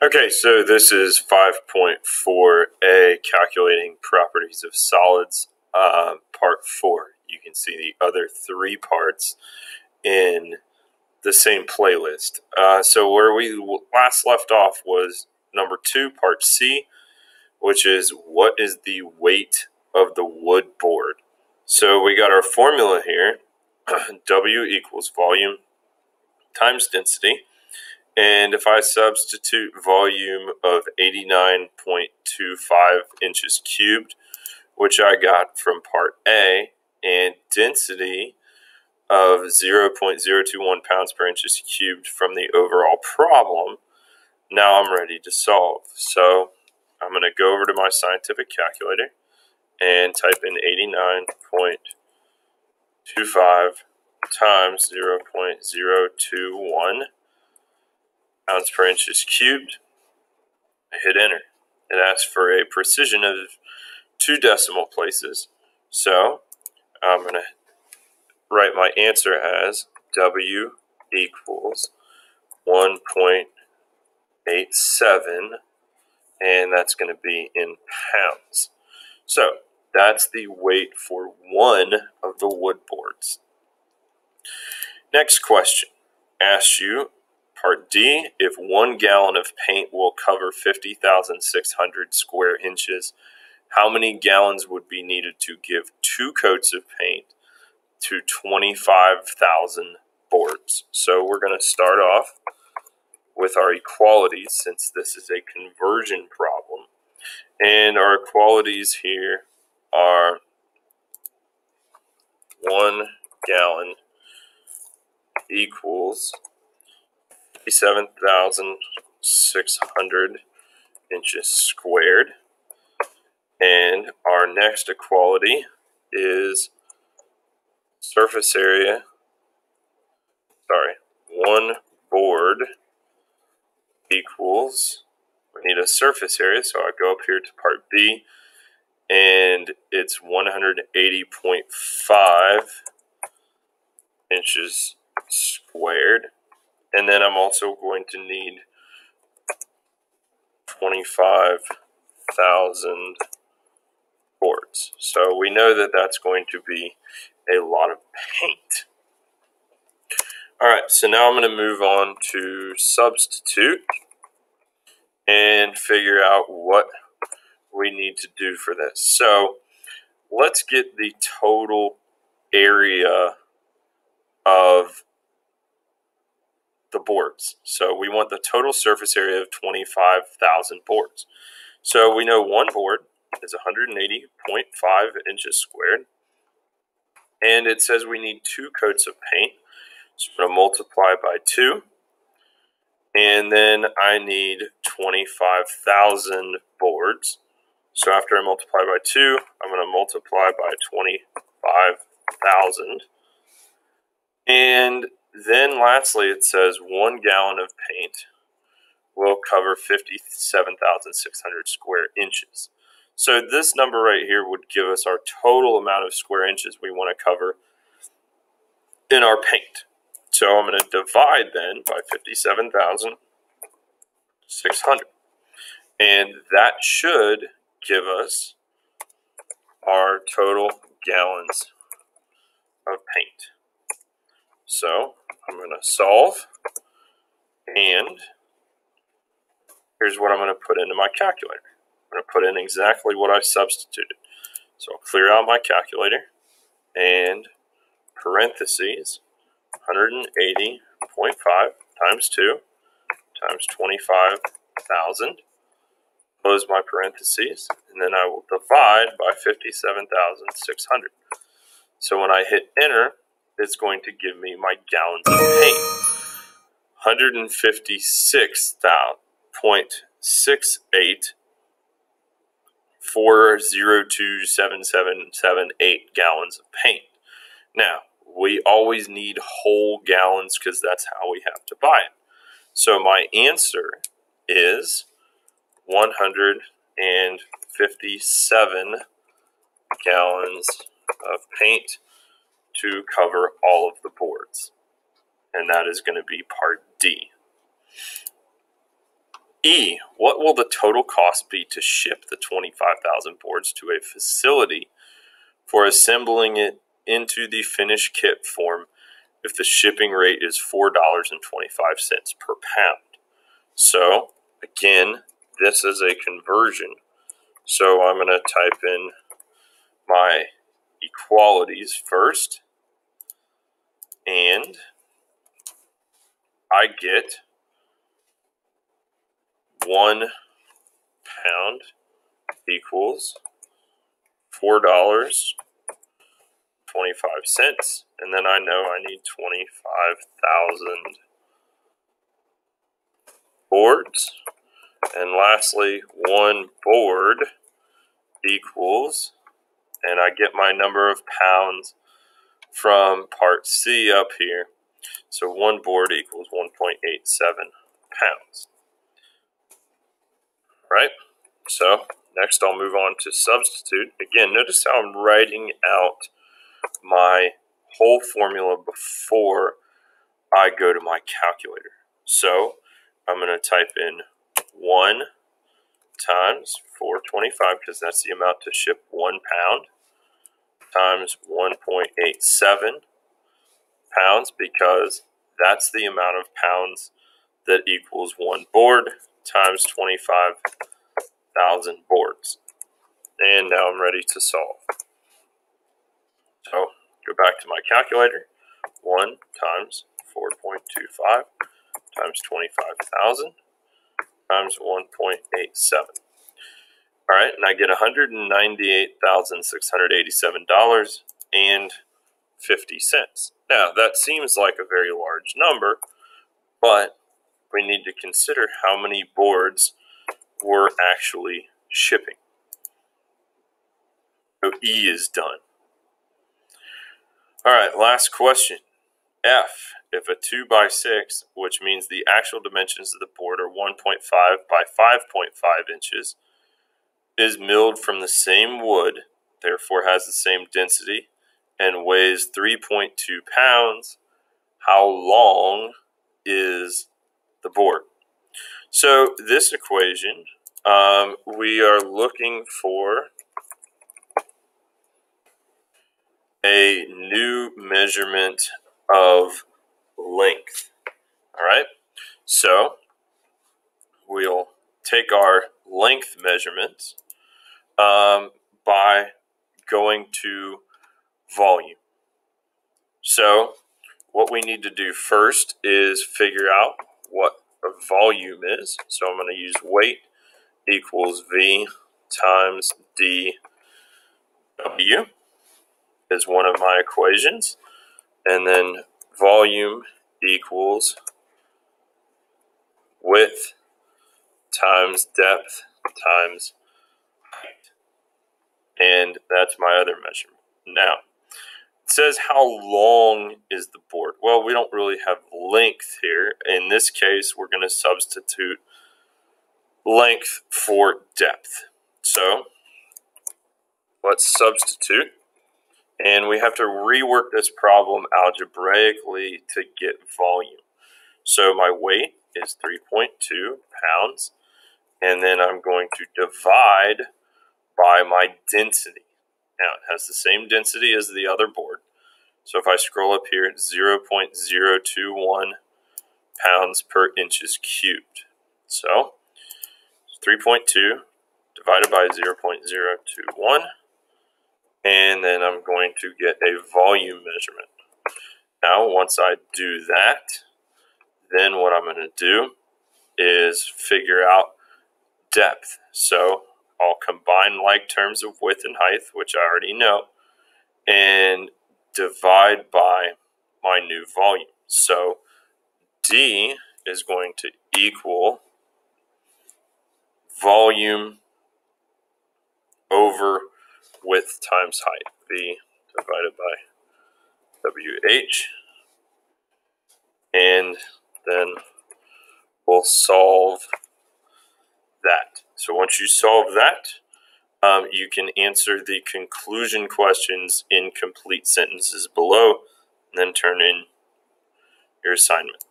Okay, so this is 5.4a, calculating properties of solids, part 4. You can see the other 3 parts in the same playlist. So where we last left off was number 2, part C, which is what is the weight of the wood board. So we got our formula here, W equals volume times density. And if I substitute volume of 89.25 inches cubed, which I got from part A, and density of 0.021 pounds per inches cubed from the overall problem, now I'm ready to solve. So I'm going to go over to my scientific calculator and type in 89.25 times 0.021 pounds per inches cubed. I hit enter. It asks for a precision of 2 decimal places. So I'm going to write my answer as W equals 1.87, and that's going to be in pounds. So that's the weight for one of the wood boards. Next question asks you, part D, if 1 gallon of paint will cover 50,600 square inches, how many gallons would be needed to give 2 coats of paint to 25,000 boards? So we're going to start off with our equalities, since this is a conversion problem. And our equalities here are 1 gallon equals 57,600 inches squared. And our next equality is surface area, 1 board equals, we need a surface area, so I go up here to part B, and it's 180.5 inches squared. And then I'm also going to need 25,000 boards. So we know that that's going to be a lot of paint. Alright, so now I'm going to move on to substitute and figure out what we need to do for this. So let's get the total area of the boards. So we want the total surface area of 25,000 boards. So we know one board is 180.5 inches squared, and it says we need 2 coats of paint. So I'm going to multiply by 2, and then I need 25,000 boards. So after I multiply by 2, I'm going to multiply by 25,000. And then lastly, it says 1 gallon of paint will cover 57,600 square inches. So this number right here would give us our total amount of square inches we want to cover in our paint. So I'm going to divide then by 57,600. And that should give us our total gallons of paint. So I'm going to solve, and here's what I'm going to put into my calculator. I'm going to put in exactly what I substituted. So I'll clear out my calculator, and parentheses, 180.5 times 2 times 25,000. Close my parentheses, and then I will divide by 57,600. So when I hit enter, it's going to give me my gallons of paint. 156.68 4027778 gallons of paint. Now, we always need whole gallons because that's how we have to buy it. So my answer is 157 gallons of paint to cover all of the boards. And that is going to be part D. E, what will the total cost be to ship the 25,000 boards to a facility for assembling it into the finished kit form if the shipping rate is $4.25 per pound? So, again, this is a conversion. So I'm going to type in my equalities first, and I get 1 pound equals $4.25, and then I know I need 25,000 boards. And lastly, 1 board equals, and I get my number of pounds from part C up here. So 1 board equals 1.87 pounds. Right? So next I'll move on to substitute. Again, notice how I'm writing out my whole formula before I go to my calculator. So I'm going to type in 1 times 425, because that's the amount to ship 1 pound, times 1.87 pounds, because that's the amount of pounds that equals 1 board, times 25,000 boards. And now I'm ready to solve. So go back to my calculator. 1 times 4.25 times 25,000 times 1.87. All right, and I get $198,687.50. Now, that seems like a very large number, but we need to consider how many boards we're actually shipping. So E is done. All right, last question. F, if a 2x6, which means the actual dimensions of the board are 1.5 by 5.5 inches, is milled from the same wood, therefore has the same density, and weighs 3.2 pounds, how long is the board? So this equation, we are looking for a new measurement of length. All right, so we'll take our length measurements by going to volume. So what we need to do first is figure out what a volume is. So I'm going to use weight equals V times dW is one of my equations. And then volume equals width times depth times height. And that's my other measurement. Now, it says how long is the board? Well, we don't really have length here. In this case, we're going to substitute length for depth. So let's substitute. And we have to rework this problem algebraically to get volume. So my weight is 3.2 pounds. And then I'm going to divide by my density. Now, it has the same density as the other board. So if I scroll up here, it's 0.021 pounds per inches cubed. So 3.2 divided by 0.021. And then I'm going to get a volume measurement. Now, once I do that, then what I'm going to do is figure out depth. So I'll combine like terms of width and height, which I already know, and divide by my new volume. So D is going to equal volume over width times height. V divided by WH. And then we'll solve that. So once you solve that, you can answer the conclusion questions in complete sentences below, and then turn in your assignment.